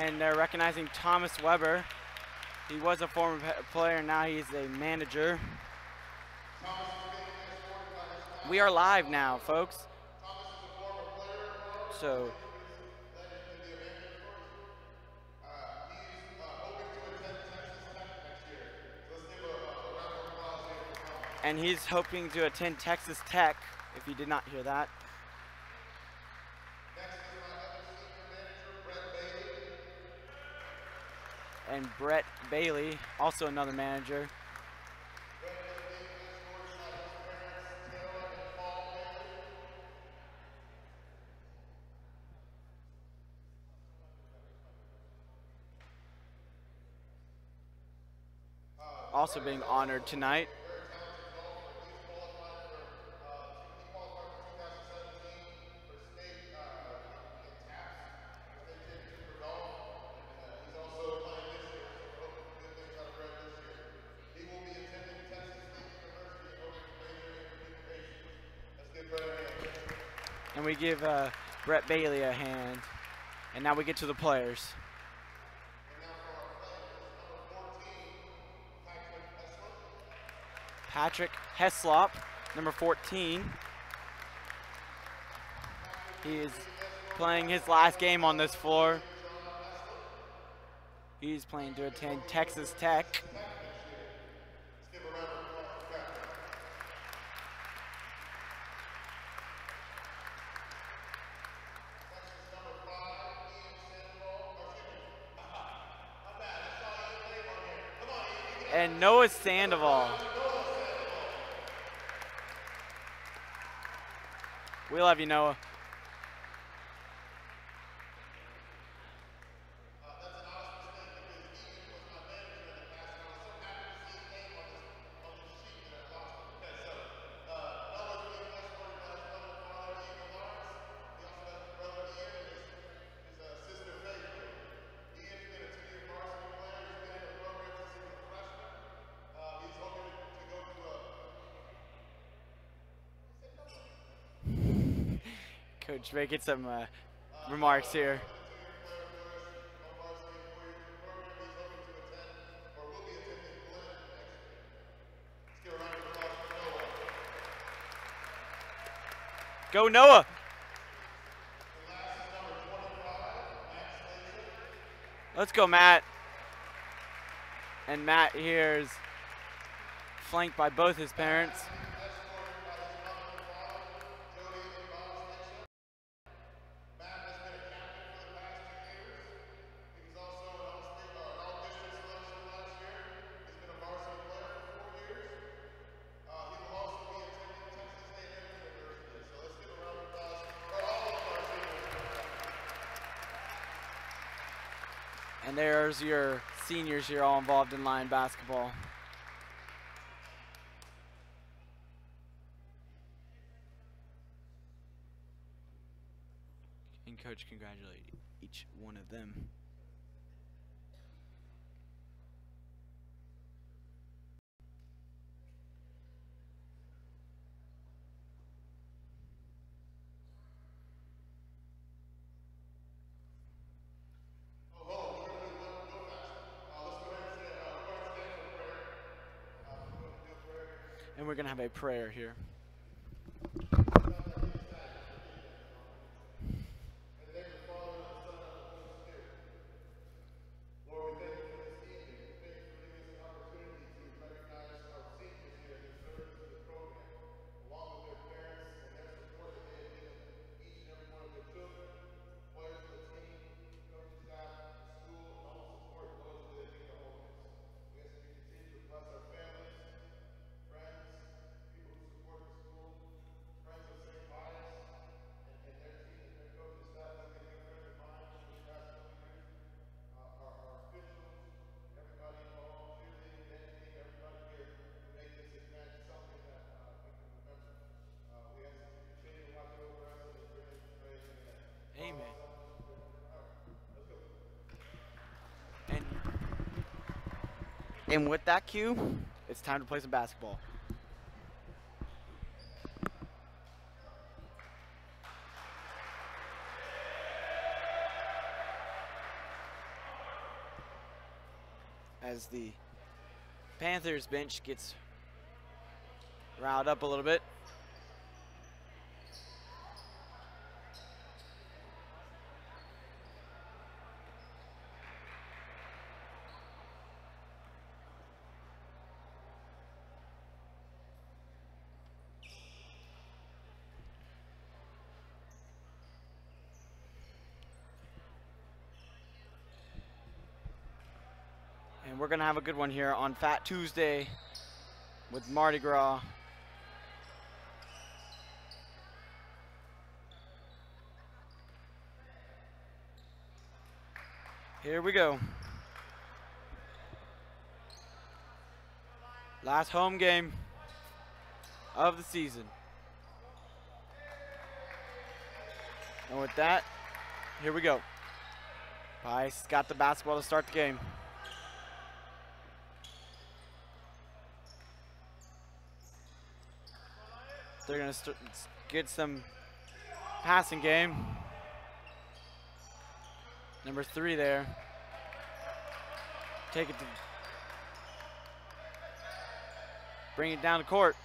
And they're recognizing Thomas Weber. He was a former player, now he's a manager. We are live now, folks. So, and he's hoping to attend Texas Tech, if you did not hear that. And Brett Bailey, also another manager. Also being honored tonight. And we give Brett Bailey a hand. And now we get to the players. Patrick Heslop, number 14. He is playing his last game on this floor. He's playing to attend Texas Tech. And Noah Sandoval. We love you, Noah. Coach making some remarks here. Go Noah! Let's go Matt. And Matt here is flanked by both his parents. And there's your seniors here all involved in Lion basketball. And Coach congratulate each one of them. And we're going to have a prayer here. And with that cue, it's time to play some basketball. as the Panthers bench gets riled up a little bit. And we're going to have a good one here on Fat Tuesday with Mardi Gras. Here we go. Last home game of the season. And with that, here we go. Pius got the basketball to start the game. They're going to get some passing game. Number 3 there. Take it to bring it down the court.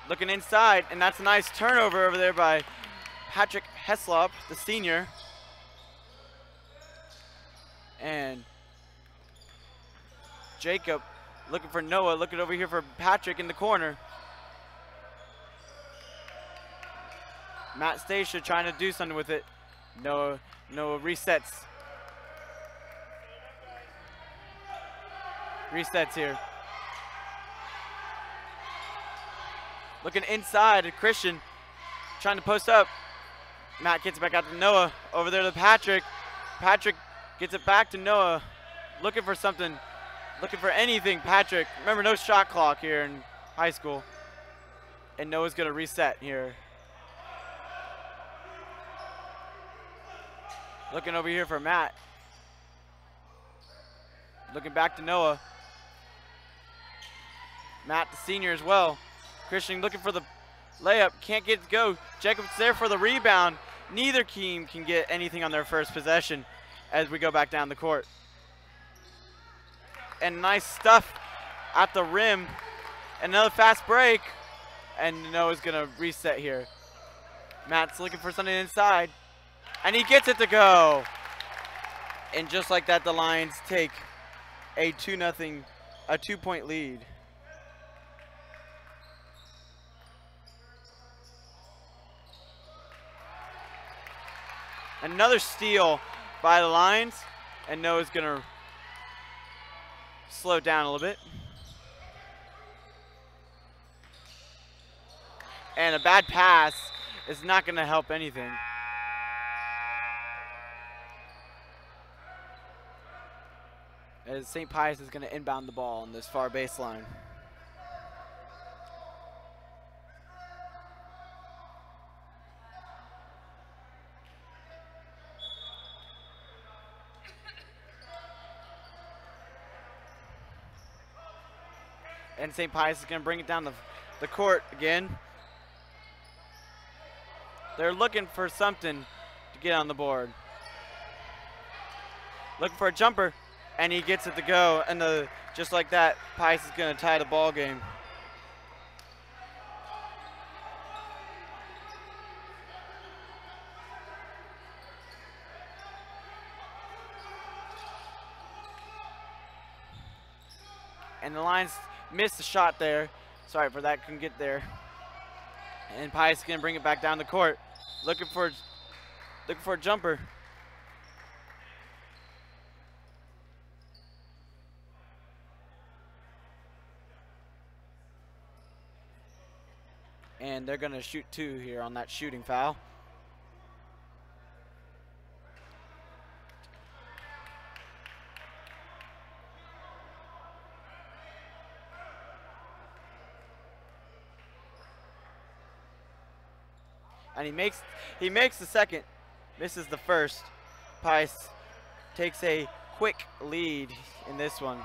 Looking inside, and that's a nice turnover over there by Patrick Heslop, the senior. And Jacob looking for Noah, looking over here for Patrick in the corner. Matt Stacia trying to do something with it. Noah resets. Resets here. Looking inside, Christian trying to post up. Matt gets it back out to Noah. Over there to Patrick. Patrick gets it back to Noah. Looking for something. Looking for anything, Patrick. Remember, no shot clock here in high school. And Noah's going to reset here. Looking over here for Matt. Looking back to Noah. Matt, the senior as well. Christian looking for the layup. Can't get it to go. Jacob's there for the rebound. Neither team can get anything on their first possession as we go back down the court. And nice stuff at the rim. Another fast break. And Noah's going to reset here. Matt's looking for something inside. And he gets it to go. And just like that, the Lions take a 2-point lead. Another steal by the Lions, and Noah's gonna slow down a little bit. And a bad pass is not gonna help anything. As St. Pius is gonna inbound the ball on this far baseline. And St. Pius is going to bring it down the court again. They're looking for something to get on the board. Looking for a jumper, and he gets it to go. And just like that, Pius is going to tie the ball game. And the Lions missed the shot there. Sorry for that, couldn't get there. And Pius is gonna bring it back down the court. Looking for a jumper. And they're gonna shoot 2 here on that shooting foul. And he makes the second, misses the first. Pius takes a quick lead in this one.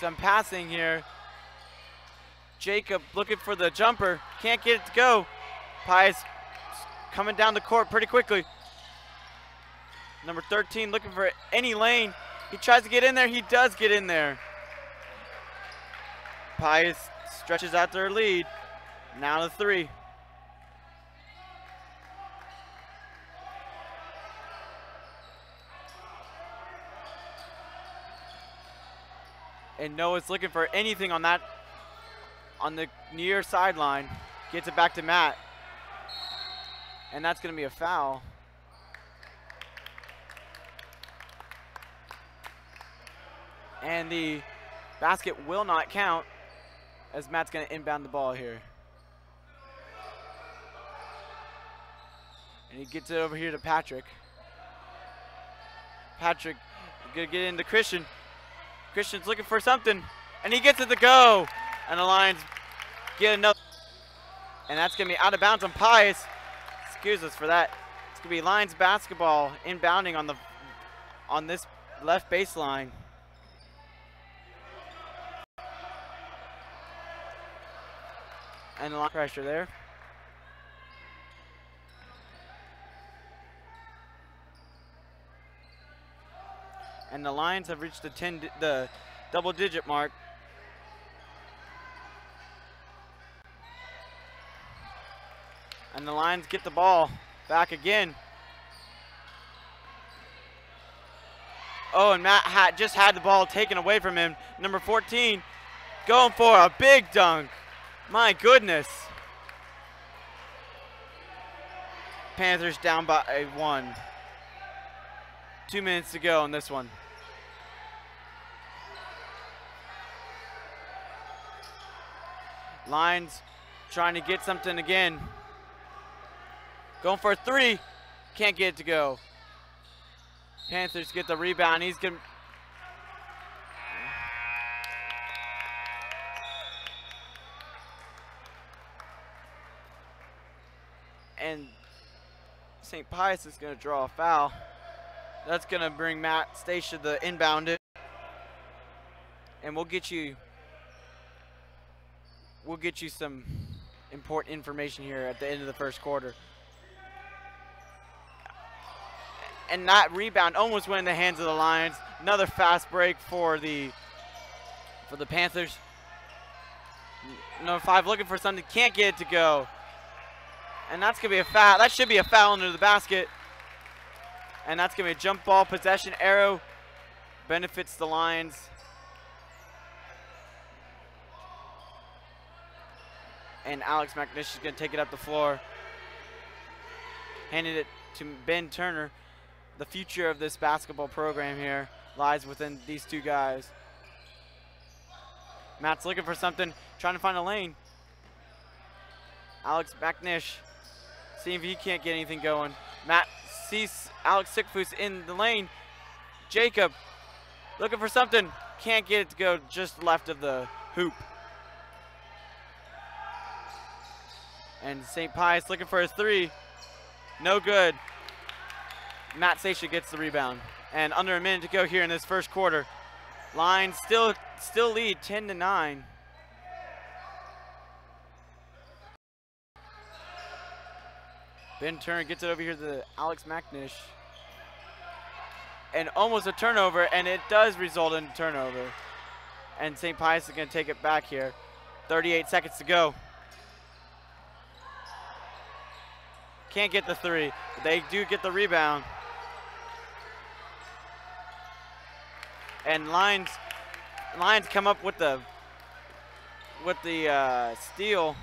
Some passing here. Jacob looking for the jumper, can't get it to go. Pius coming down the court pretty quickly. Number 13 looking for any lane. He tries to get in there. He does get in there. Pius stretches out their lead. Now to 3. And Noah's looking for anything on the near sideline. Gets it back to Matt. And that's going to be a foul. And the basket will not count, as Matt's going to inbound the ball here. And he gets it over here to Patrick. Patrick going to get into Christian. Christian's looking for something, and he gets it to go. And the Lions get another. And that's going to be out of bounds on Pius. Excuse us for that. It's going to be Lions basketball inbounding on this left baseline. And a lot of pressure there. And the Lions have reached the double-digit mark. And the Lions get the ball back again. Oh, and Matt just had the ball taken away from him. Number 14 going for a big dunk. My goodness. Panthers down by 1. 2 minutes to go on this one. Lions trying to get something again. Going for a 3. Can't get it to go. Panthers get the rebound. He's going to... And St. Pius is going to draw a foul. That's going to bring Matt Stacia the inbound it. And we'll get you some important information here at the end of the first quarter. And that rebound almost went in the hands of the Lions. Another fast break for the Panthers. Number 5 looking for something, can't get it to go. And that's going to be a foul. That should be a foul under the basket. And that's going to be a jump ball possession arrow. Benefits the Lions. And Alex McNish is going to take it up the floor. Handed it to Ben Turner. The future of this basketball program here lies within these two guys. Matt's looking for something, trying to find a lane. Alex McNish, seeing if he can't get anything going. Matt sees Alex Sickfoos in the lane. Jacob, looking for something, can't get it to go, just left of the hoop. And St. Pius looking for a 3. No good. Matt Stacia gets the rebound. And under a minute to go here in this first quarter. Lions still lead 10-9. Ben Turner gets it over here to Alex McNish. And almost a turnover, and it does result in a turnover. And St. Pius is going to take it back here. 38 seconds to go. Can't get the 3, but they do get the rebound. And Lions come up with the steal.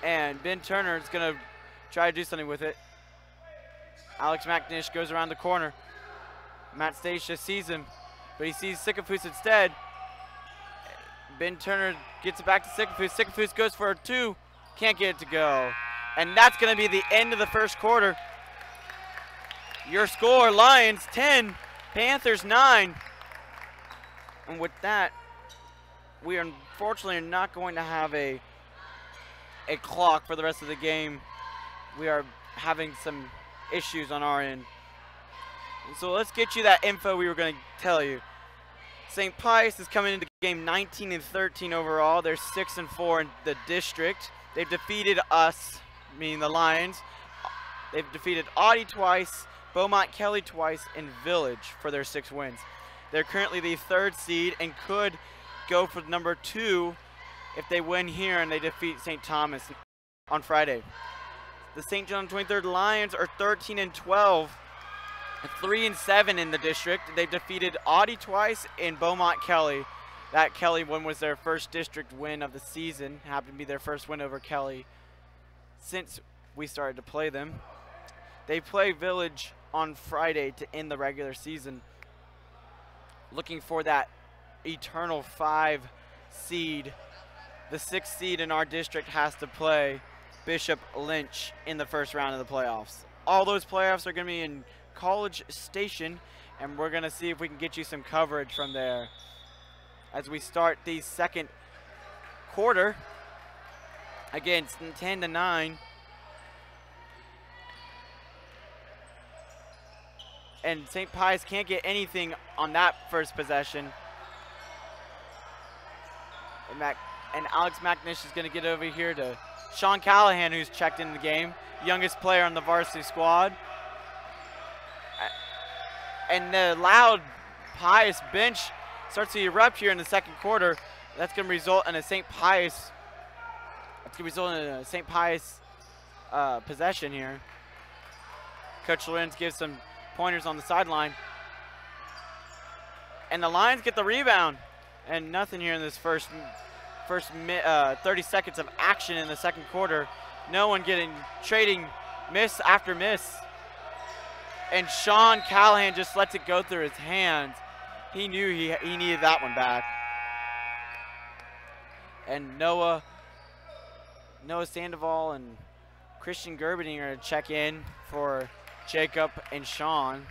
And Ben Turner is going to try to do something with it. Alex McNish goes around the corner. Matt Stacia sees him, but he sees Sickfoos instead. Ben Turner gets it back to Sickfoos. Sickfoos goes for a 2. Can't get it to go. And that's going to be the end of the first quarter. Your score, Lions 10, Panthers 9. And with that, we are unfortunately not going to have a clock for the rest of the game. We are having some issues on our end. So let's get you that info we were going to tell you. St. Pius is coming into the game 19-13 overall. They're 6-4 in the district. They've defeated us, meaning the Lions. They've defeated Audi twice, Beaumont Kelly twice, and Village for their 6 wins. They're currently the 3rd seed and could go for number 2 if they win here and they defeat St. Thomas on Friday. The St. John 23rd Lions are 13-12, 3-7 in the district. They defeated Audi twice and Beaumont Kelly. That Kelly one was their first district win of the season. Happened to be their first win over Kelly since we started to play them. They play Village on Friday to end the regular season. Looking for that eternal 5 seed. The 6th seed in our district has to play Bishop Lynch in the first round of the playoffs. All those playoffs are going to be in College Station, and we're going to see if we can get you some coverage from there as we start the second quarter. Again, it's 10-9. And St. Pius can't get anything on that first possession. And Alex McNish is going to get over here to Sean Callahan, who's checked in the game, youngest player on the varsity squad. And the loud Pius bench starts to erupt here in the second quarter. That's going to result in a St. Pius. That's going to result in a St. Pius possession here. Coach Lorenz gives some pointers on the sideline. And the Lions get the rebound. And nothing here in this first 30 seconds of action in the second quarter. No one trading miss after miss. And Sean Callahan just lets it go through his hands. He knew he needed that one back. And Noah Sandoval and Christian Gerberding are to check in for Jacob and Sean.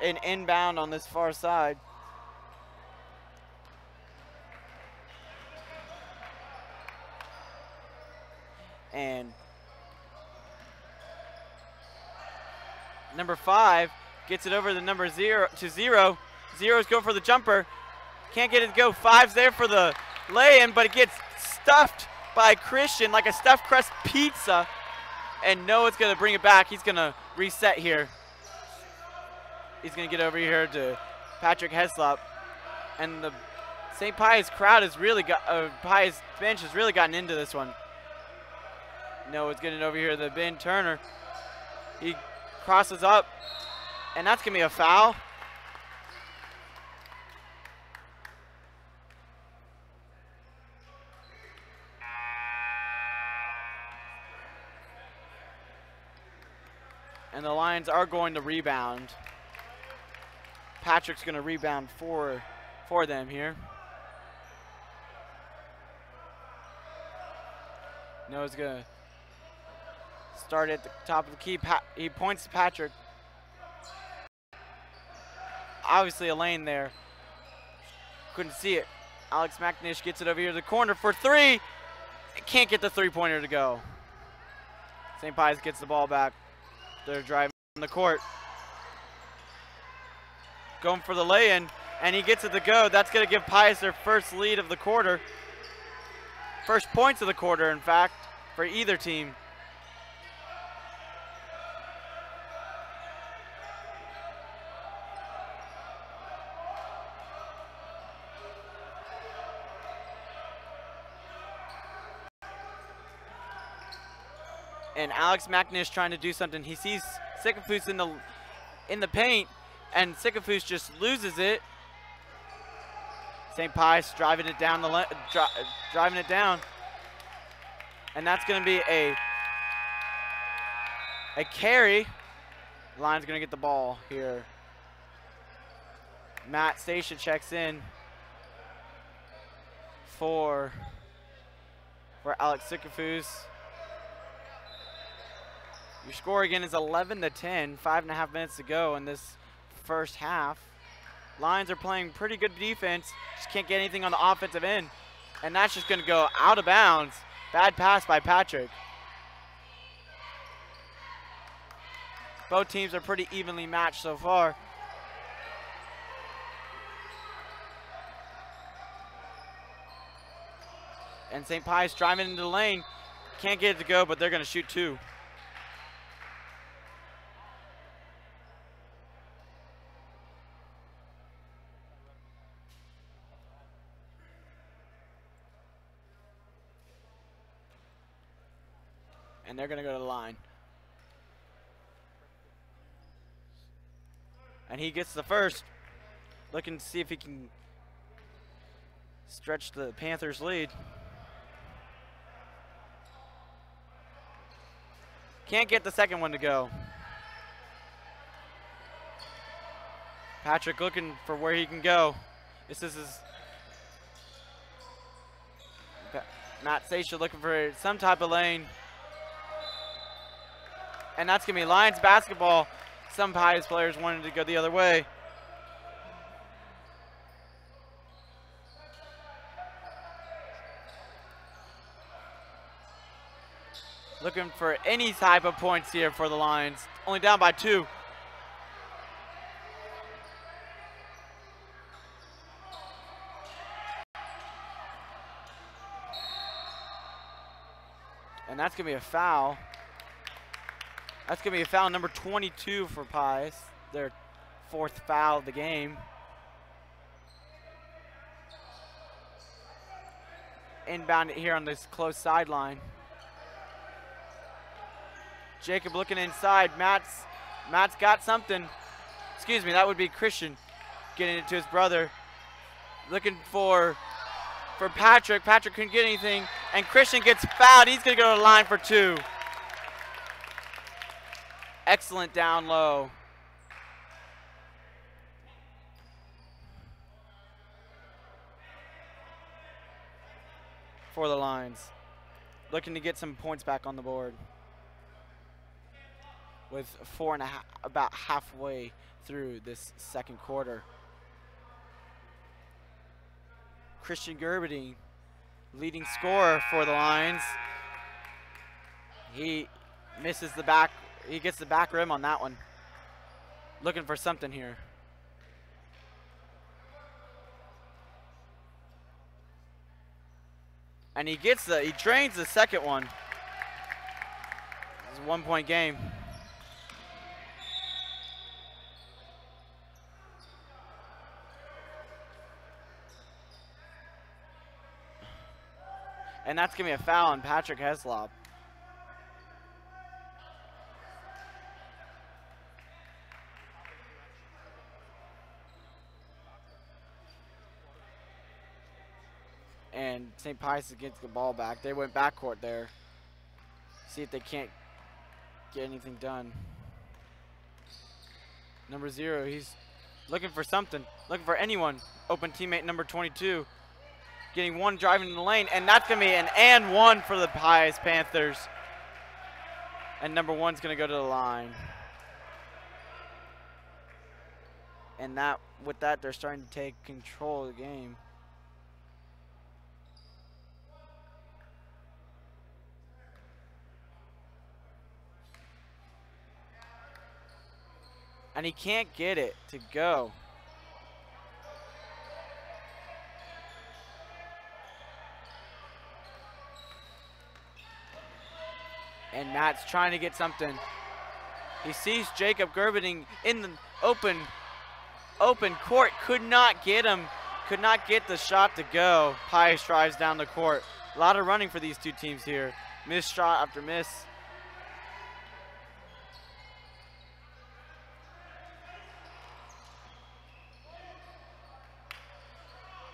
An inbound on this far side. And number 5 gets it over to number 0 to 0. 0's go for the jumper. Can't get it to go. 5's there for the lay-in, but it gets stuffed by Christian like a stuffed crust pizza. And Noah's going to bring it back. He's going to reset here. He's going to get over here to Patrick Heslop. And the St. Pius crowd has really Pius bench has really gotten into this one. Noah's getting over here to Ben Turner. He crosses up, and that's going to be a foul. And the Lions are going to rebound. Patrick's going to rebound for them here. Noah's going to start at the top of the key. He points to Patrick. Obviously a lane there. Couldn't see it. Alex McNish gets it over here to the corner for 3. Can't get the 3-pointer to go. St. Pius gets the ball back. They're driving on the court. Going for the lay-in, and he gets it to go. That's going to give Pius their first lead of the quarter. First points of the quarter, in fact, for either team. And Alex McNish trying to do something. He sees Sycophus in the paint, and Sycophus just loses it. St. Pius driving it down driving it down, and that's going to be a carry. Lions going to get the ball here. Matt Stacia checks in for Alex Sycophus. Your score again is 11-10, 5.5 minutes to go in this first half. Lions are playing pretty good defense, just can't get anything on the offensive end. And that's just going to go out of bounds. Bad pass by Patrick. Both teams are pretty evenly matched so far. And St. Pius driving into the lane. Can't get it to go, but they're going to shoot 2. And they're going to go to the line. And he gets the first. Looking to see if he can stretch the Panthers' lead. Can't get the second one to go. Patrick looking for where he can go. This is his Matt Sasha looking for some type of lane. And that's going to be Lions basketball. Some Pius players wanted to go the other way. Looking for any type of points here for the Lions. Only down by 2. And that's going to be a foul. That's going to be a foul number 22 for Pius. Their 4th foul of the game. Inbound it here on this close sideline. Jacob looking inside. Matt's got something. Excuse me, that would be Christian getting it to his brother. Looking for Patrick. Patrick couldn't get anything. And Christian gets fouled. He's going to go to the line for 2. Excellent down low. For the Lions. Looking to get some points back on the board. With 4.5, about halfway through this second quarter. Christian Gerberding, leading scorer for the Lions. He misses the back. He gets the back rim on that one. Looking for something here. And he drains the second one. It's a 1-point game. And that's going to be a foul on Patrick Heslop. And St. Pius gets the ball back. They went backcourt there. See if they can't get anything done. Number 0, he's looking for something. Looking for anyone. Open teammate number 22. Getting one driving in the lane. And that's going to be an and 1 for the Pius Panthers. And number 1's going to go to the line. And with that, they're starting to take control of the game. And he can't get it to go. And Matt's trying to get something. He sees Jacob Gerberding in the open court. Could not get him. Could not get the shot to go. Pius drives down the court. A lot of running for these two teams here. Miss shot after miss.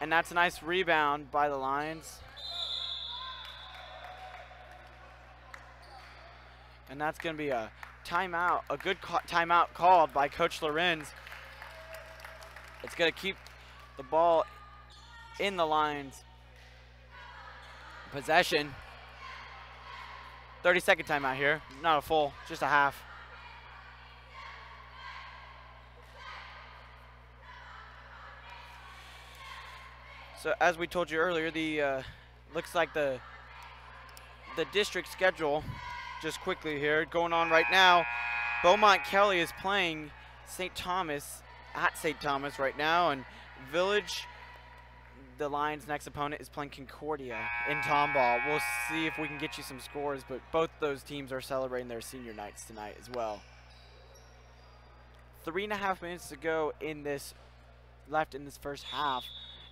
And that's a nice rebound by the Lions. And that's going to be a timeout, a good timeout called by Coach Lorenz. It's going to keep the ball in the Lions' possession. 30-second timeout here. Not a full, just a half. So as we told you earlier, the looks like the district schedule, just quickly here, going on right now. Beaumont Kelly is playing St. Thomas at St. Thomas right now, and Village the Lions' next opponent is playing Concordia in Tomball. We'll see if we can get you some scores, but both those teams are celebrating their senior nights tonight as well. 3.5 minutes to go left in this first half,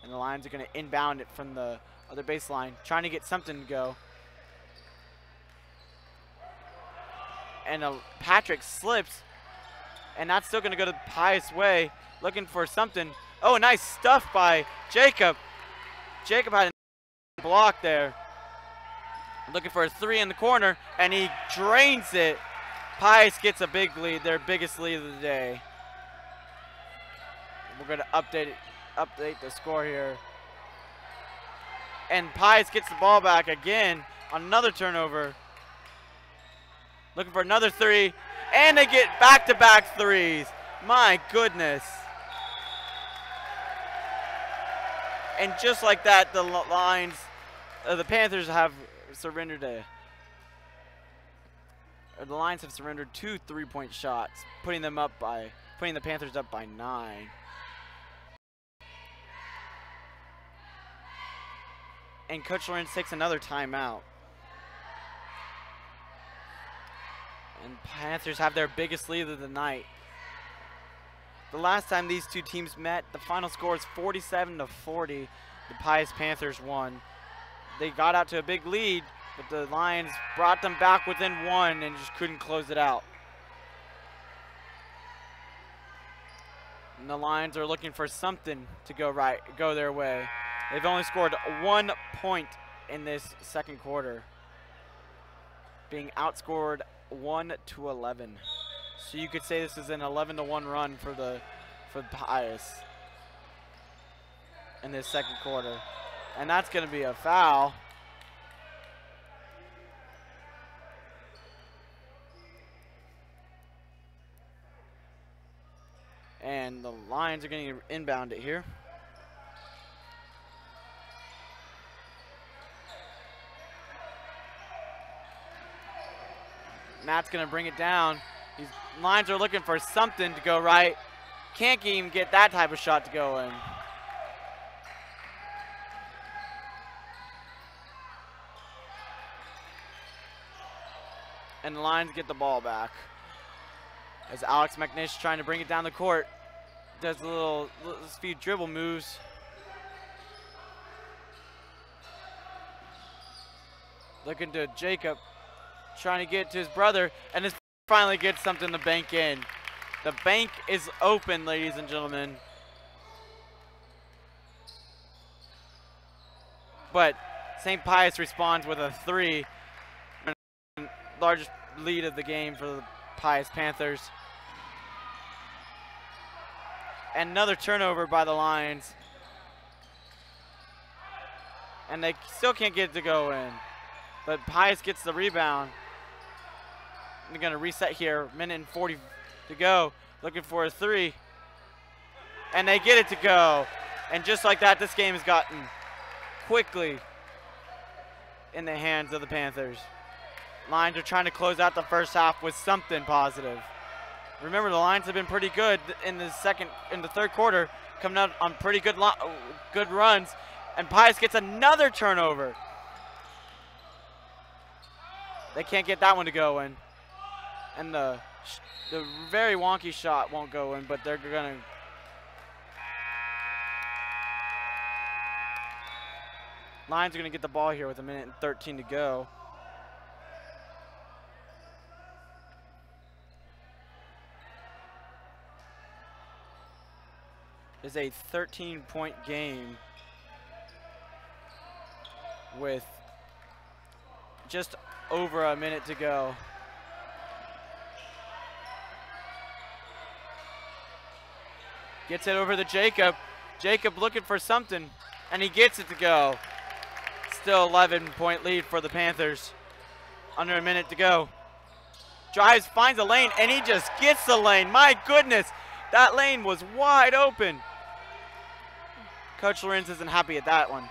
and the Lions are going to inbound it from the other baseline, trying to get something to go. And Patrick slips, and that's still going to go to Pius' way, looking for something. Oh, nice stuff by Jacob. Jacob had a block there. Looking for a 3 in the corner, and he drains it. Pius gets a big lead, their biggest lead of the day. We're going to update the score here. And Pius gets the ball back again on another turnover. Looking for another 3, and they get back-to-back 3s. My goodness. And just like that, the Panthers have surrendered the Lions have surrendered 2 3-point shots, putting the Panthers up by 9. And Coach Lorenz takes another timeout. And Panthers have their biggest lead of the night. The last time these two teams met, the final score is 47-40. The Pius Panthers won. They got out to a big lead, but the Lions brought them back within 1 and just couldn't close it out. And the Lions are looking for something to go their way. They've only scored 1 point in this second quarter, being outscored 1-11. So you could say this is an 11-1 run for Pius in this second quarter. And that's going to be a foul. And the Lions are going to inbound it here. Matt's going to bring it down. These Lions are looking for something to go right. Can't even get that type of shot to go in. And the Lions get the ball back. As Alex McNish trying to bring it down the court. Does a few dribble moves. Looking to Jacob. Trying to get to his brother. And this finally gets something to bank in. The bank is open, ladies and gentlemen. But St. Pius responds with a 3. Largest lead of the game for the Pius Panthers. And another turnover by the Lions. And they still can't get it to go in. But Pius gets the rebound. They're going to reset here. Minute and 40 to go. Looking for a 3. And they get it to go. And just like that, this game has gotten quickly in the hands of the Panthers. Lions are trying to close out the first half with something positive. Remember, the Lions have been pretty good in the third quarter, coming out on pretty good runs. And Pius gets another turnover. They can't get that one to go in. And the very wonky shot won't go in, but they're going to. Lions are going to get the ball here with 1:13 to go. It's a 13-point game with just over a minute to go. Gets it over to Jacob. Jacob looking for something, and he gets it to go. Still 11-point lead for the Panthers. Under a minute to go. Drives, finds a lane, and he just gets the lane. My goodness, that lane was wide open. Coach Lorenz isn't happy at that one.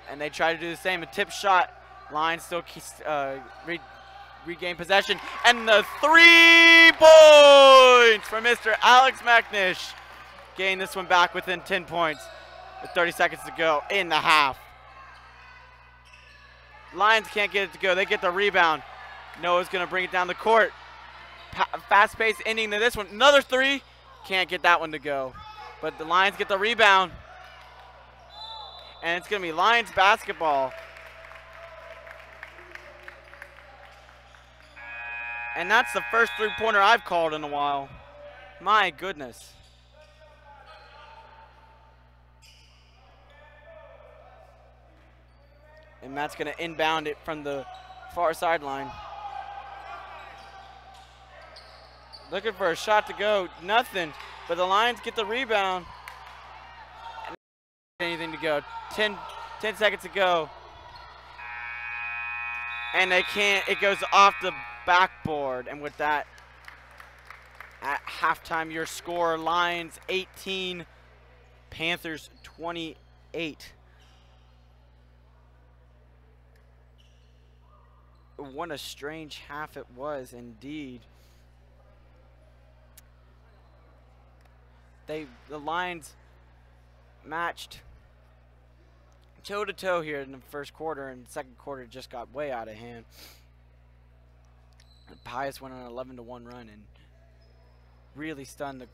And they try to do the same, a tip shot. Lions still regain possession. And the 3 points from Mr. Alex McNish. gain this one back within 10 points with 30 seconds to go in the half. Lions can't get it to go. They get the rebound. Noah's going to bring it down the court. Fast pace ending to this one. Another three. Can't get that one to go. But the Lions get the rebound. And it's going to be Lions basketball. And that's the first three-pointer I've called in a while. My goodness. And Matt's going to inbound it from the far sideline. Looking for a shot to go. Nothing. But the Lions get the rebound. Anything to go. 10 seconds to go. And they can't. It goes off the backboard. And with that, at halftime, your score, Lions 18, Panthers 28. What a strange half it was indeed. The Lions matched toe-to-toe here in the first quarter, and the second quarter just got way out of hand. Pius went on an 11-1 run and really stunned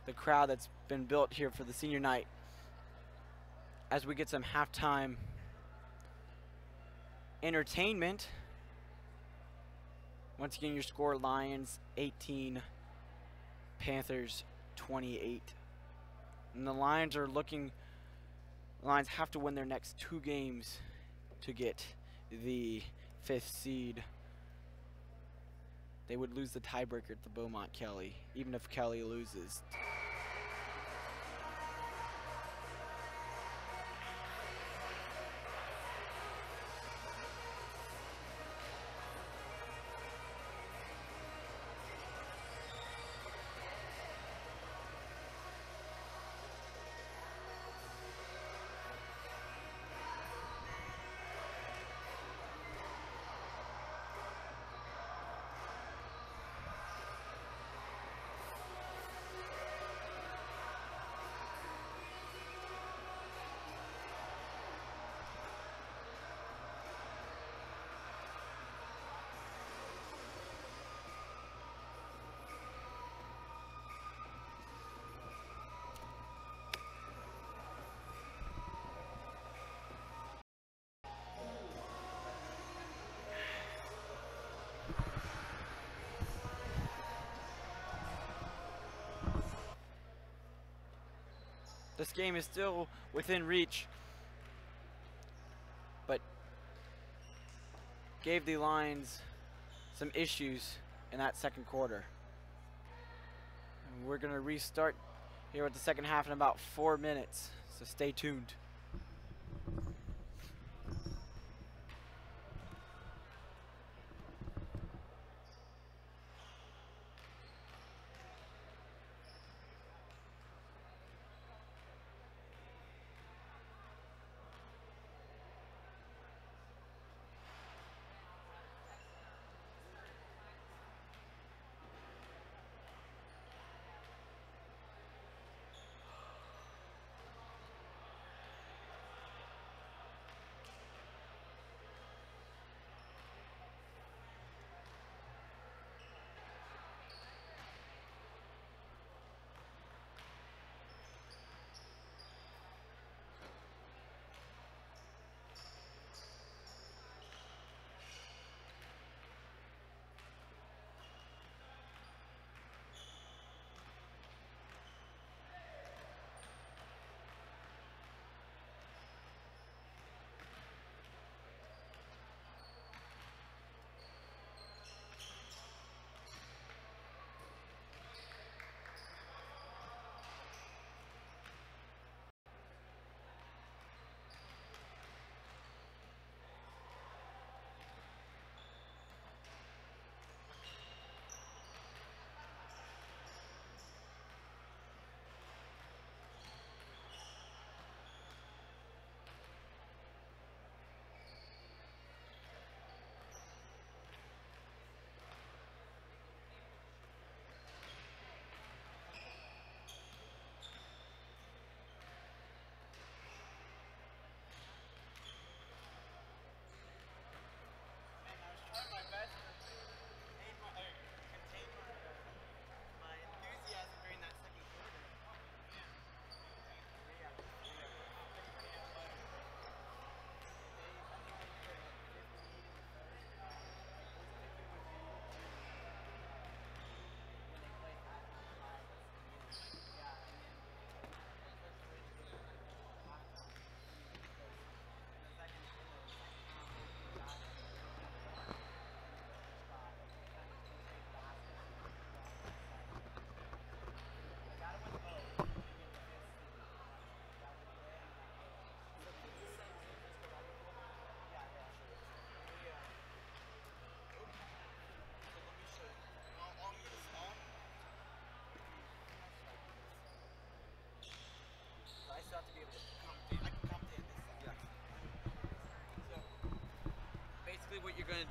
the crowd that's been built here for the senior night. As we get some halftime entertainment. Once again, your score, Lions 18, Panthers 28. And the Lions are looking, the Lions have to win their next 2 games to get the 5th seed. They would lose the tiebreaker at the Beaumont Kelly, even if Kelly loses. This game is still within reach, but gave the Lions some issues in that second quarter. And we're going to restart here with the second half in about 4 minutes, so stay tuned.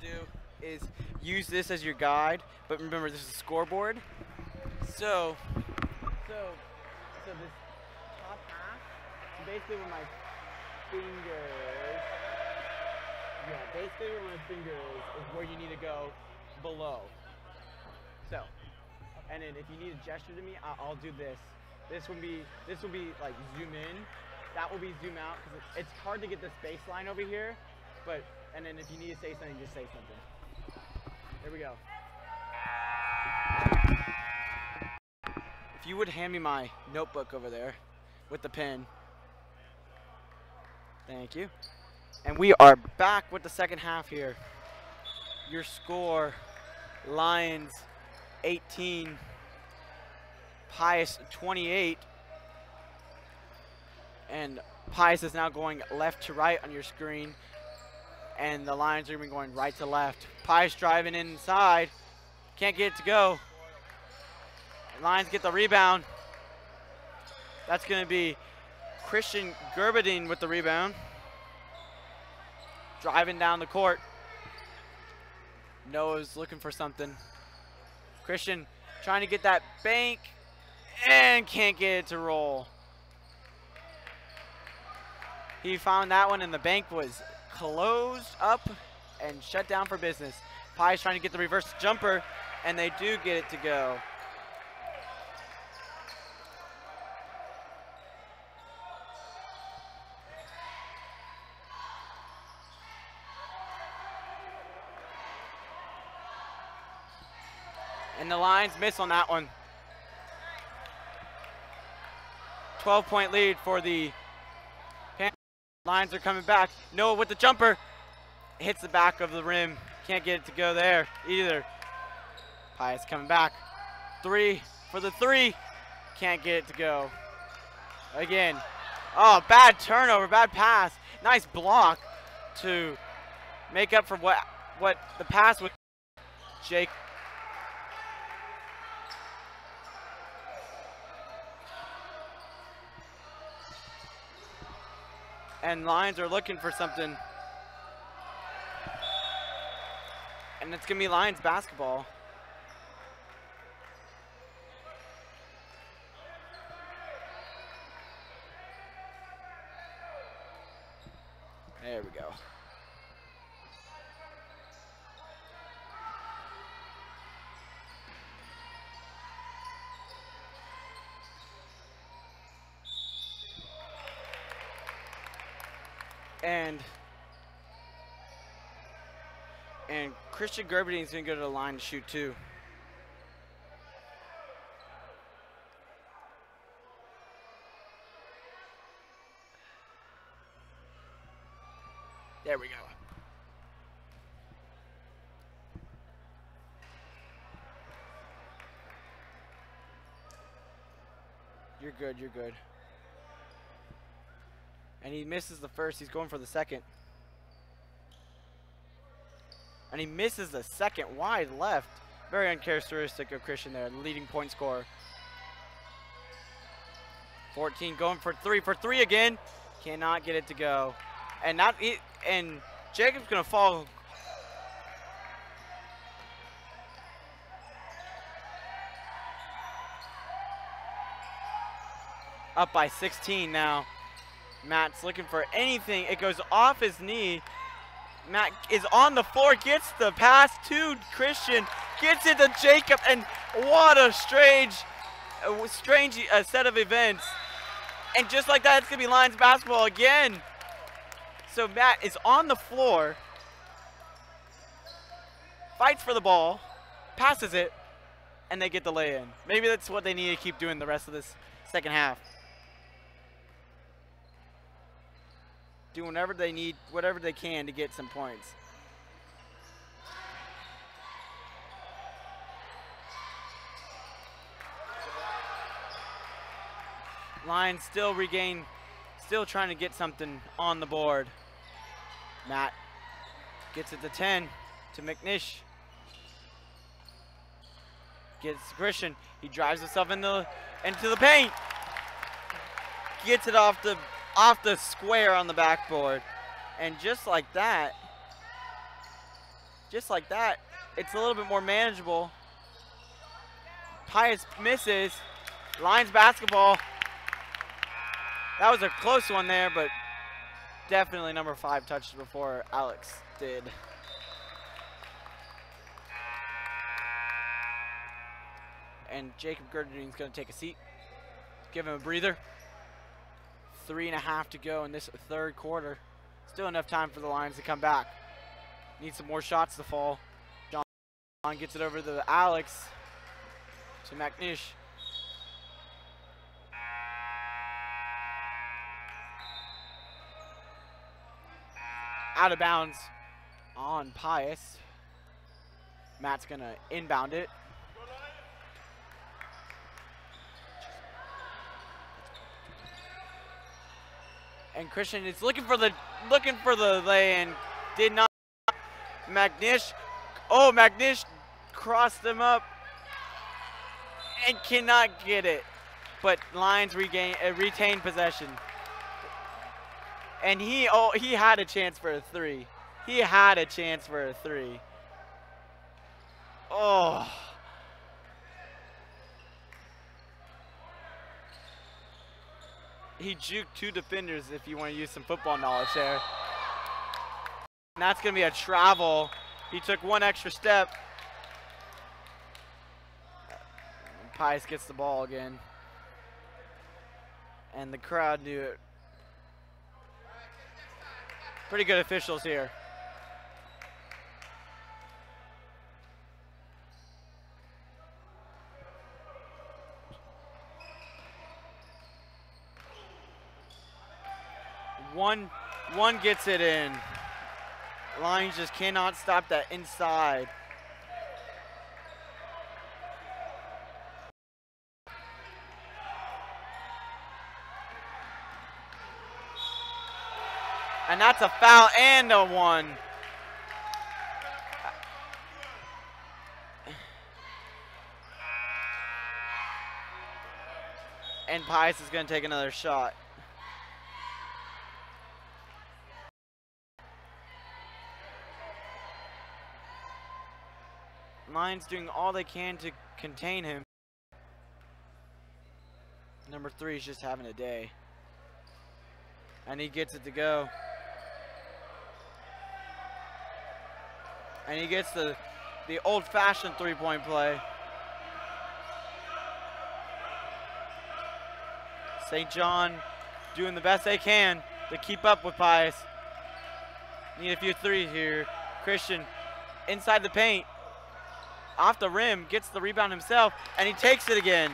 do is use this as your guide, but remember this is a scoreboard. So this top half, so basically where my fingers, is where you need to go below. So, and then if you need a gesture to me, I'll do this. This will be like zoom in. That will be zoom out because it's hard to get this baseline over here. But and then if you need to say something, just say something. There we go. If you would hand me my notebook over there with the pen. Thank you. And we are back with the second half here. Your score, Lions 18, Pius 28. And Pius is now going left to right on your screen. And the Lions are going to be going right to left. Pius driving inside. Can't get it to go. Lions get the rebound. That's going to be Christian Gerberding with the rebound. Driving down the court. Noah's looking for something. Christian trying to get that bank and can't get it to roll. He found that one and the bank was closed up and shut down for business. Pius trying to get the reverse jumper and they do get it to go. And the Lions miss on that one. 12-point lead for the Panthers. Lions are coming back. Noah with the jumper. Hits the back of the rim. Can't get it to go there either. Pius coming back. Three for the three. Can't get it to go. Again. Oh, bad turnover, bad pass. Nice block to make up for what the pass was. Jake. And Lions are looking for something. And it's going to be Lions basketball. There we go. And Christian Gerberding is going to go to the line to shoot too. There we go. You're good, you're good. And he misses the first, he's going for the second. And he misses the second wide left. Very uncharacteristic of Christian there, the leading point scorer. 14 going for three again. Cannot get it to go. And Jacob's gonna fall. Up by 16 now. Matt's looking for anything. It goes off his knee. Matt is on the floor, gets the pass to Christian, gets it to Jacob, and what a strange set of events. And just like that, it's going to be Lions basketball again. So Matt is on the floor, fights for the ball, passes it, and they get the lay-in. Maybe that's what they need to keep doing the rest of this second half. Do whatever they need, whatever they can to get some points. Lions still trying to get something on the board. Matt gets it to 10 to McNish. Gets Christian. He drives himself into the paint. Gets it off the square on the backboard. And just like that, just like that, it's a little bit more manageable. Pius misses. Lions basketball. That was a close one there, but definitely number 5 touched it before Alex did. And Jacob Gerdering's going to take a seat. Give him a breather. 3.5 to go in this third quarter. Still enough time for the Lions to come back. Need some more shots to fall. John gets it over to Alex. To McNish. Out of bounds on Pius. Matt's going to inbound it. And Christian is looking for the lay and did not. McNish. Oh, McNish crossed them up and cannot get it. But Lions retain possession. And he had a chance for a 3. He had a chance for a 3. Oh. He juked 2 defenders if you want to use some football knowledge there. And that's going to be a travel. He took 1 extra step. Pius gets the ball again. And the crowd knew it. Pretty good officials here. One gets it in. Lions just cannot stop that inside. And that's a foul and a 1. And Pius is going to take another shot. Lions doing all they can to contain him. Number 3 is just having a day. And he gets it to go. And he gets the old-fashioned 3-point play. St. John doing the best they can to keep up with Pius. Need a few threes here. Christian inside the paint. Off the rim, gets the rebound himself, and he takes it again.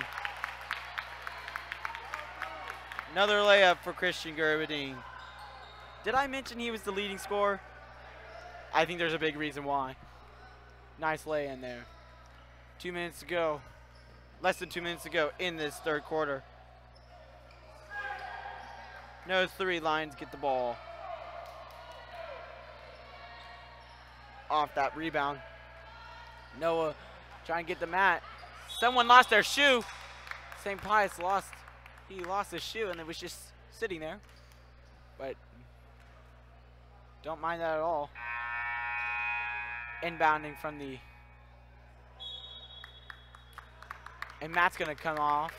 Another layup for Christian Gerberding. Did I mention he was the leading scorer? I think there's a big reason why. Nice lay in there. 2 minutes to go. Less than 2 minutes to go in this third quarter. No 3, Lions get the ball. Off that rebound. Noah trying to get the mat. Someone lost their shoe. St. Pius lost his shoe and it was just sitting there. But don't mind that at all. Inbounding from the... And Matt's going to come off.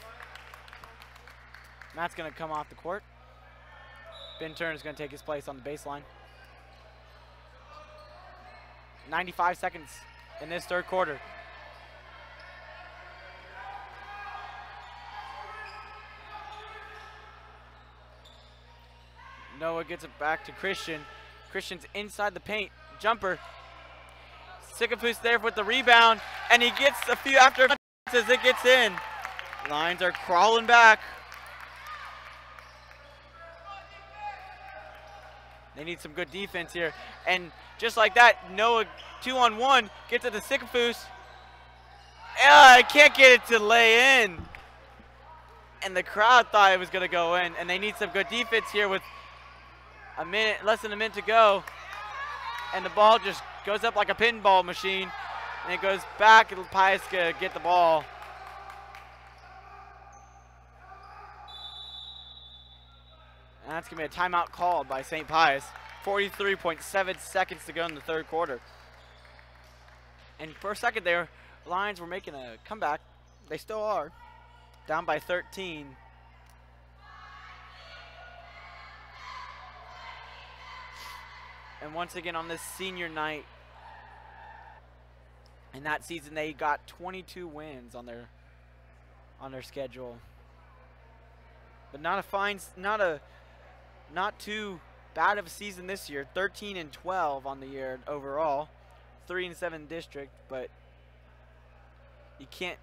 Matt's going to come off the court. Ben Turner's going to take his place on the baseline. 95 seconds in this third quarter. Noah gets it back to Christian. Christian's inside the paint. Jumper. Sikafus there with the rebound. And he gets a few after as it gets in. Lions are crawling back. They need some good defense here. And just like that, Noah 2-on-1 gets it to Sikafus. I can't get it to lay in. And the crowd thought it was going to go in. And they need some good defense here with less than a minute to go. And the ball just goes up like a pinball machine. And it goes back, and Pius going to get the ball. And that's going to be a timeout called by St. Pius. 43.7 seconds to go in the third quarter. And for a second there, Lions were making a comeback. They still are. Down by 13. And once again on this senior night, in that season they got 22 wins on their schedule. But not too bad of a season this year. 13-12 on the year overall, 3-7 district, but you can't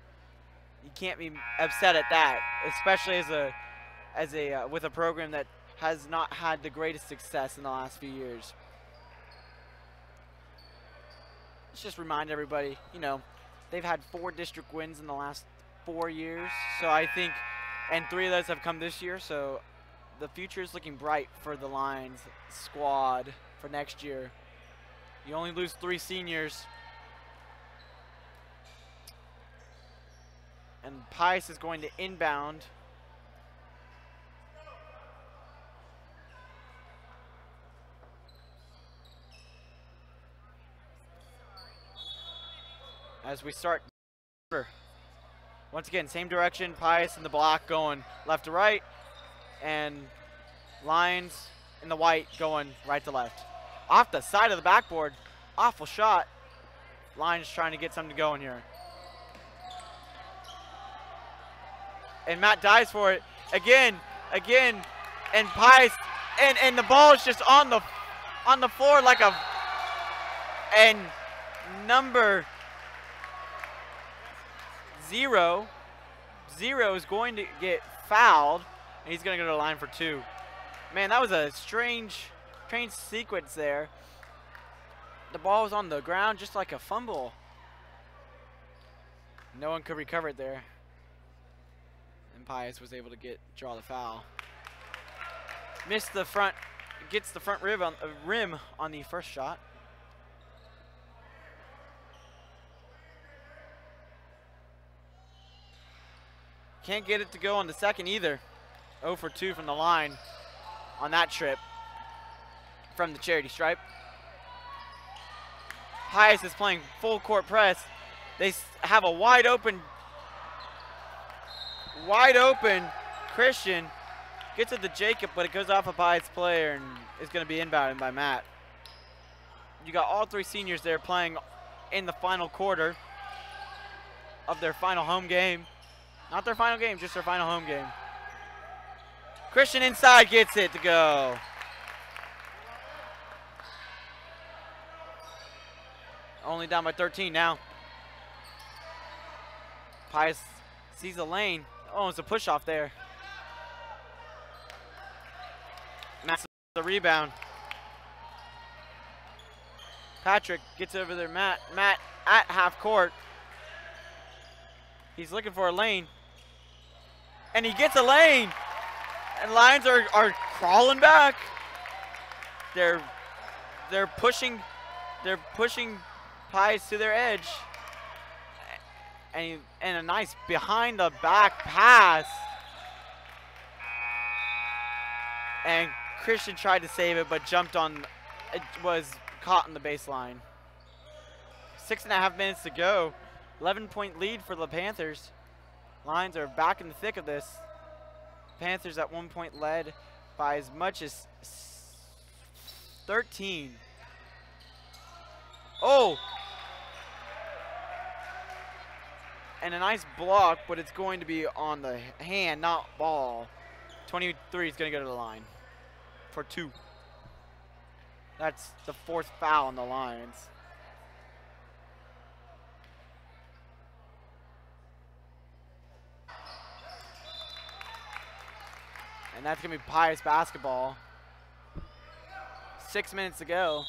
be upset at that, especially with a program that has not had the greatest success in the last few years. Let's just remind everybody, you know, they've had 4 district wins in the last 4 years, so I think, and 3 of those have come this year, so the future is looking bright for the Lions squad for next year. You only lose 3 seniors. And Pius is going to inbound. As we start. Once again, same direction. Pius in the block going left to right. And Lions in the white going right to left. Off the side of the backboard. Awful shot. Lions trying to get something going here. And Matt dives for it again, and Pius, and the ball is just on the floor like a, and number 0 is going to get fouled, and he's going to go to the line for 2. Man, that was a strange sequence there. The ball was on the ground just like a fumble. No one could recover it there. And Pius was able to draw the foul. Missed the front, gets the front rim on the first shot. Can't get it to go on the second either. 0 for 2 from the line on that trip from the charity stripe. Pius is playing full court press. They have a wide open Christian. Gets it to Jacob, but it goes off a Pius player and is going to be inbounded by Matt. You got all 3 seniors there playing in the final quarter of their final home game. Not their final game, just their final home game. Christian inside gets it to go. Only down by 13 now. Pius sees the lane. Oh, it's a push off there. Matt's the rebound. Patrick gets over there. Matt at half court. He's looking for a lane. And he gets a lane. And Lions are crawling back. They're pushing Pius to their edge. And a nice behind the back pass. And Christian tried to save it, but jumped on, it was caught in the baseline. 6.5 minutes to go. 11-point lead for the Panthers. Lions are back in the thick of this. Panthers at one point led by as much as 13. Oh! And a nice block, but it's going to be on the hand, not ball. 23 is going to go to the line for 2. That's the 4th foul on the Lions. And that's going to be Pius basketball. 6 minutes to go.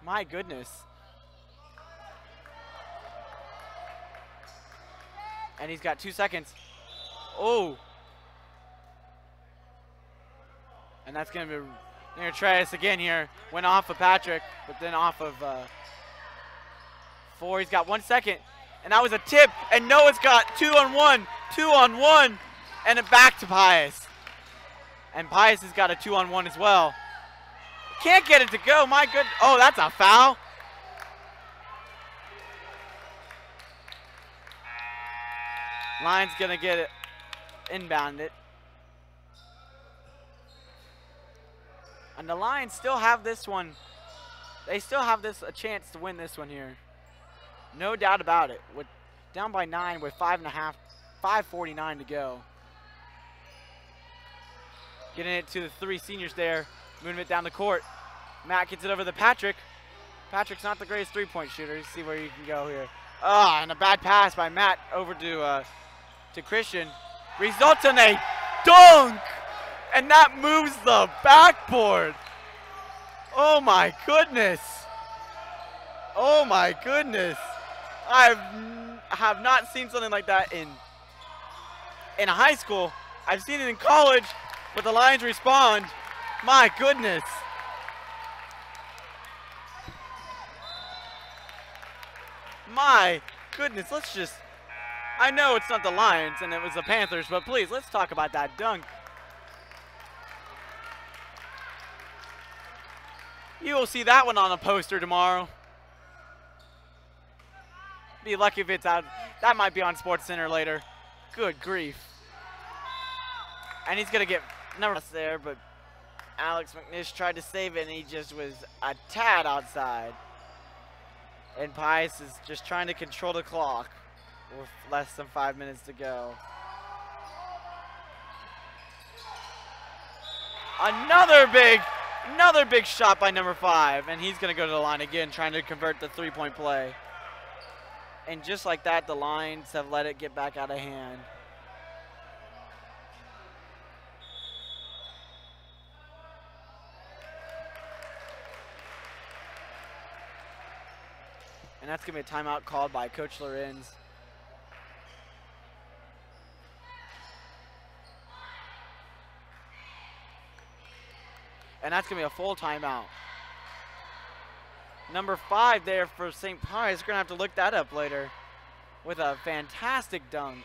My goodness. And he's got 2 seconds. Oh. And that's going to be, they're going to try this again here. Went off of Patrick, but then off of 4. He's got 1 second. And that was a tip, and Noah's got 2 on 1, 2 on 1, and it back to Pius. And Pius has got a 2 on 1 as well. Can't get it to go. My good. Oh, that's a foul. Lions gonna get it, inbound it. And the Lions still have this one. They still have a chance to win this one here. No doubt about it. With down by 9 with 5:49 to go. Getting it to the 3 seniors there. Moving it down the court. Matt gets it over to Patrick. Patrick's not the greatest three-point shooter. Let's see where you can go here. Ah, and a bad pass by Matt over to Christian. Results in a dunk! And that moves the backboard. Oh my goodness. Oh my goodness. I have not seen something like that in high school. I've seen it in college, but the Lions respond. My goodness. My goodness, let's just, I know it's not the Lions and it was the Panthers, but please, let's talk about that dunk. You will see that one on a poster tomorrow. Be lucky if it's out. That might be on SportsCenter later. Good grief. And he's going to get numbers there, but Alex McNish tried to save it, and he just was a tad outside. And Pius is just trying to control the clock with less than 5 minutes to go. Another big shot by number 5, and he's going to go to the line again, trying to convert the three-point play. And just like that, the Lions have let it get back out of hand. And that's going to be a timeout called by Coach Lorenz. And that's going to be a full timeout. Number 5 there for St. Pius. We're going to have to look that up later with a fantastic dunk.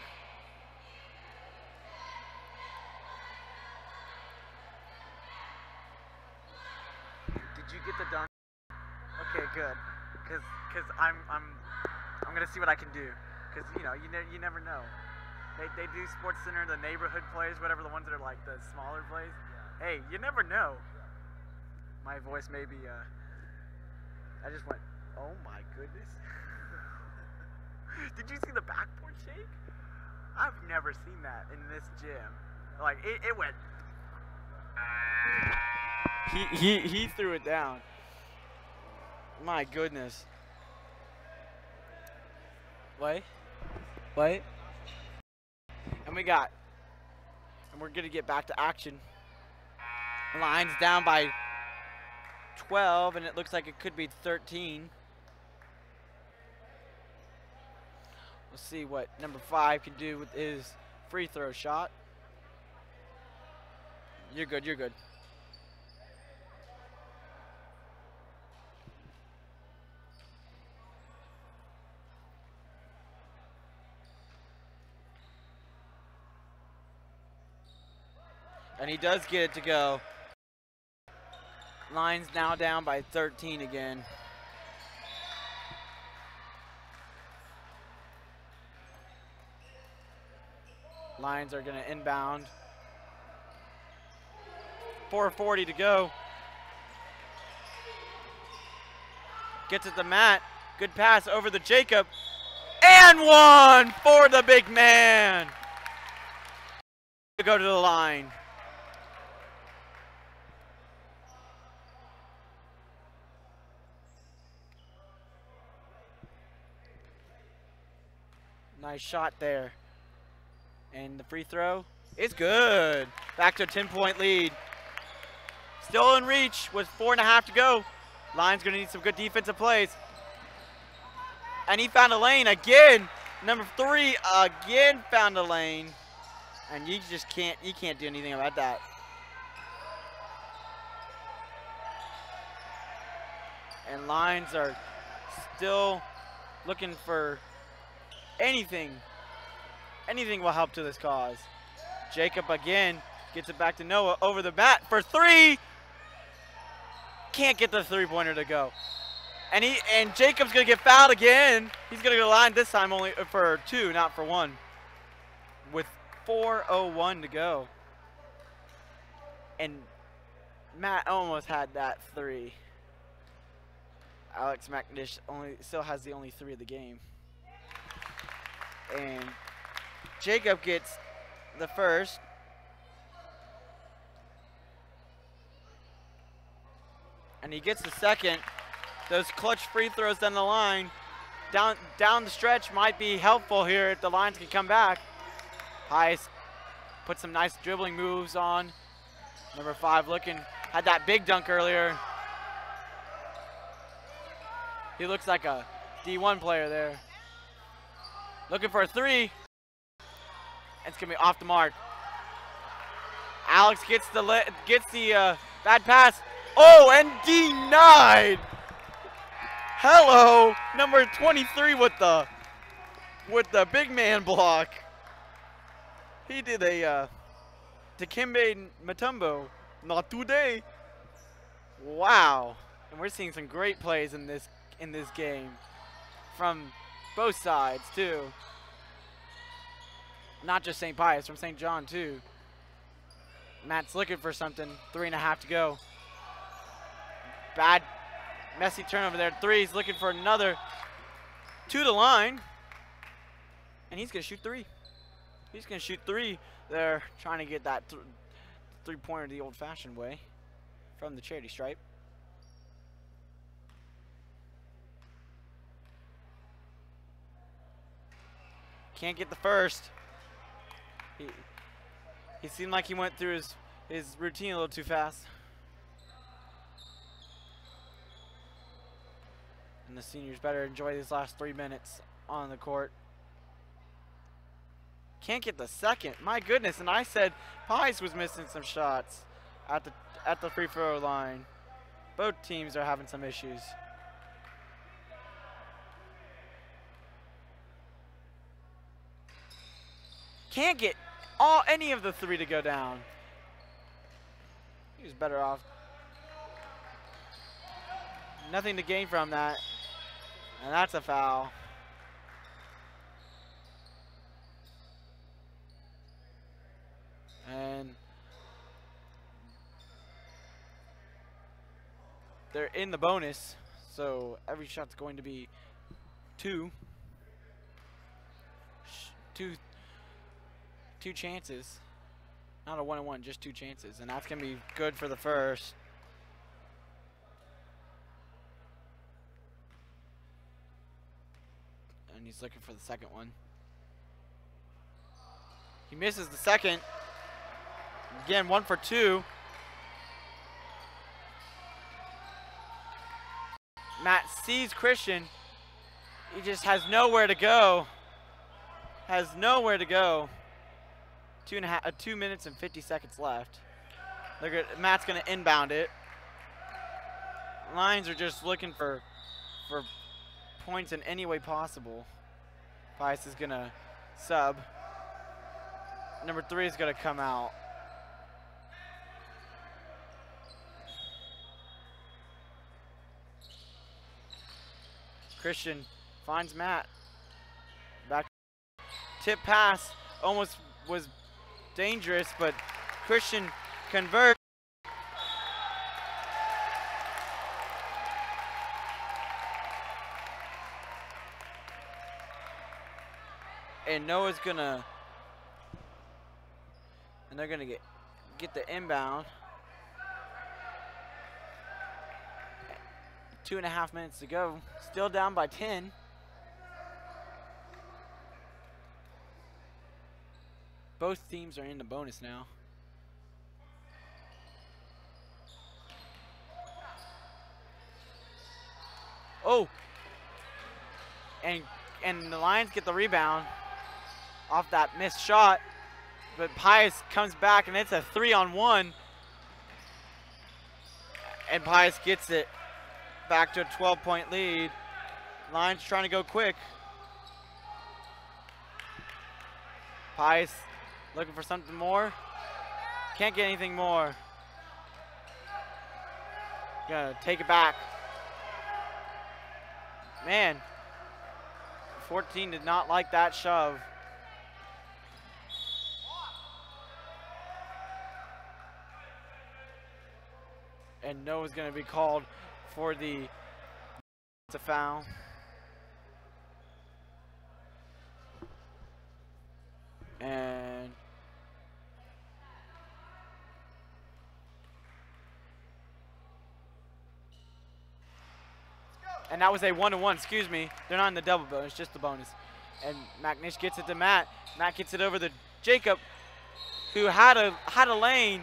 Did you get the dunk? Okay, good. Cause I'm gonna see what I can do. Cause you never know. They do SportsCenter, the neighborhood plays, whatever, the ones that are like the smaller plays. Yeah. Hey, you never know. My voice may be I just went, oh my goodness. Did you see the backboard shake? I've never seen that in this gym. Like it went. He threw it down. My goodness. Wait. And we're gonna get back to action. Lions down by 12, and it looks like it could be 13. We'll see what number 5 can do with his free throw shot. You're good. And he does get it to go. Lions now down by 13 again. Lions are going to inbound. 4:40 to go. Gets it to Matt. Good pass over to Jacob. And one for the big man. To go to the line. Nice shot there. And the free throw is good. Back to a 10-point lead. Still in reach with 4.5 to go. Lions going to need some good defensive plays. And he found a lane again. Number 3 again found a lane. And you can't do anything about that. And Lions are still looking for anything will help to this cause. Jacob again gets it back to Noah over the bat for 3. can't get the three-pointer to go. And Jacob's gonna get fouled again. He's gonna go to the line this time only for 2, not for 1. With 4:01 to go. And Matt almost had that 3. Alex McNish still has the only 3 of the game. And Jacob gets the first. And he gets the second. Those clutch free throws down the line, down the stretch might be helpful here if the Lions can come back. Pius put some nice dribbling moves on. Number 5 had that big dunk earlier. He looks like a D1 player there. Looking for a 3. It's gonna be off the mark. Alex gets the bad pass. Oh, and denied. Hello, number 23 with the big man block. He did a Dikembe Mutombo. Not today. Wow. And we're seeing some great plays in this game from both sides too. Not just St. Pius, from St. John too. Matt's looking for something. 3.5 to go. Bad, messy turnover there. 3, he's looking for another. To the line. And he's going to shoot 3. He's going to shoot 3 there, trying to get that three-pointer the old-fashioned way from the charity stripe. Can't get the first. He seemed like he went through his routine a little too fast. And the seniors better enjoy these last 3 minutes on the court. Can't get the second. My goodness, and I said Pius was missing some shots at the free throw line. Both teams are having some issues. Can't get any of the 3 to go down. He was better off. Nothing to gain from that. And that's a foul. And they're in the bonus, so every shot's going to be 2. Two chances. Not a 1-on-1, just 2 chances. And that's going to be good for the first. And he's looking for the second one. He misses the second. Again, 1 for 2. Matt sees Christian. He just has nowhere to go. Has nowhere to go. 2 minutes and 50 seconds left. Look at Matt's gonna inbound it. Lions are just looking for points in any way possible. Pius is gonna sub. Number 3 is gonna come out. Christian finds Matt. Back tip pass almost was dangerous, but Christian converts. And Noah's gonna, and they're gonna get the inbound. 2.5 minutes to go. Still down by 10. Both teams are in the bonus now. Oh! And the Lions get the rebound off that missed shot. But Pius comes back and it's a 3-on-1. And Pius gets it. Back to a 12-point lead. Lions trying to go quick. Pius looking for something more. Can't get anything more. Gonna take it back. Man, 14 did not like that shove. And Noah's gonna be called for the foul. And that was a 1-1, excuse me. They're not in the double bonus, just the bonus. And McNish gets it to Matt. Matt gets it over to Jacob, who had a lane.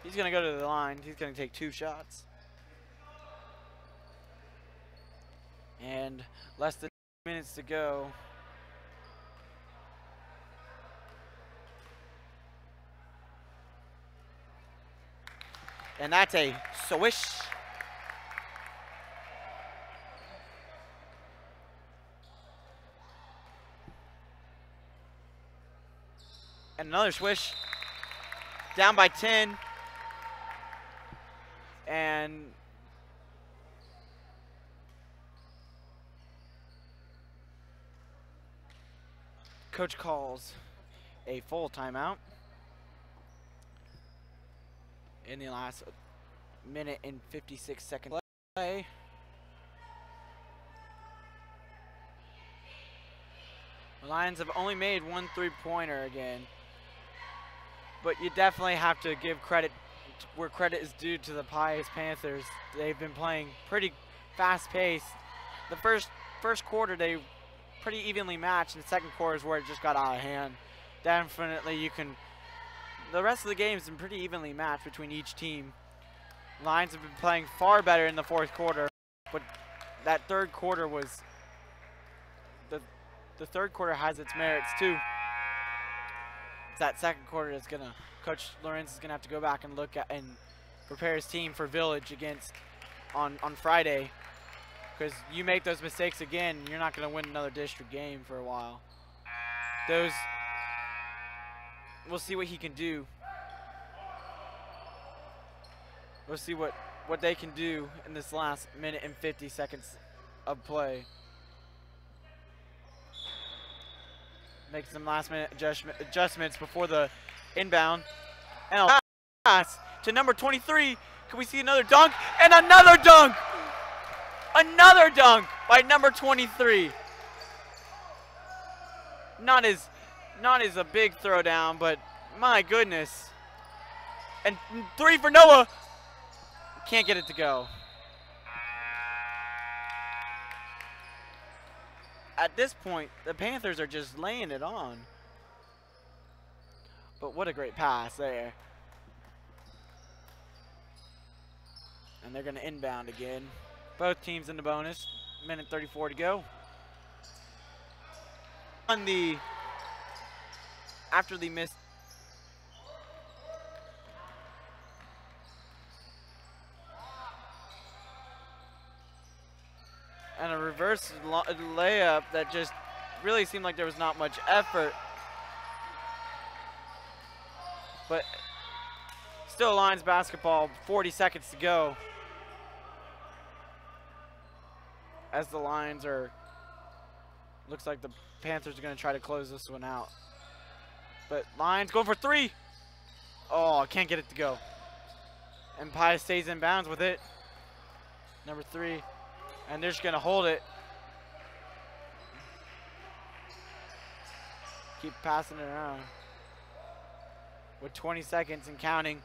He's gonna go to the line. He's gonna take 2 shots. And less than 2 minutes to go. And that's a swish. And another swish. Down by 10. And coach calls a full timeout in the last minute and 56 seconds play. The Lions have only made 1 3-pointer again, but you definitely have to give credit where credit is due to the Pius Panthers. They've been playing pretty fast-paced. The first quarter they pretty evenly matched, and the second quarter is where it just got out of hand. Definitely the rest of the game has been pretty evenly matched between each team. Lions have been playing far better in the fourth quarter, but that third quarter was the third quarter has its merits too. It's that second quarter that's gonna Coach Lorenz is gonna have to go back and look at and prepare his team for Village against on Friday, because you make those mistakes again, you're not gonna win another district game for a while. We'll see what he can do. We'll see what they can do in this last minute and 50 seconds of play. Make some last minute adjustments before the inbound. And a pass to number 23. Can we see another dunk? And another dunk! Another dunk by number 23. Not as a big throwdown, but my goodness. And 3 for Noah. Can't get it to go. At this point, the Panthers are just laying it on. But what a great pass there. And they're going to inbound again. Both teams in the bonus. Minute 34 to go. After the missed. And a reverse layup that just really seemed like there was not much effort. But still Lions basketball, 40 seconds to go. As the Lions looks like the Panthers are going to try to close this one out. But Lions going for 3. Oh, can't get it to go. And Pius stays in bounds with it. Number 3. And they're just going to hold it. Keep passing it around. With 20 seconds and counting.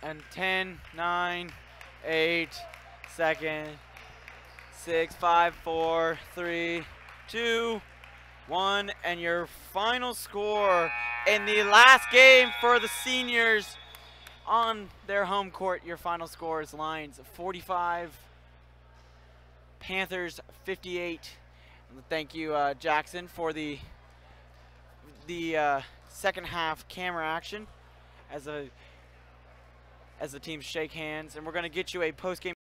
And 10, 9, 8, 6, 5, 4, 3, 2, 1. And your final score in the last game for the seniors on their home court, your final score is Lions 45, Panthers 58. And thank you, Jackson, for the second half camera action as the teams shake hands. And we're going to get you a post-game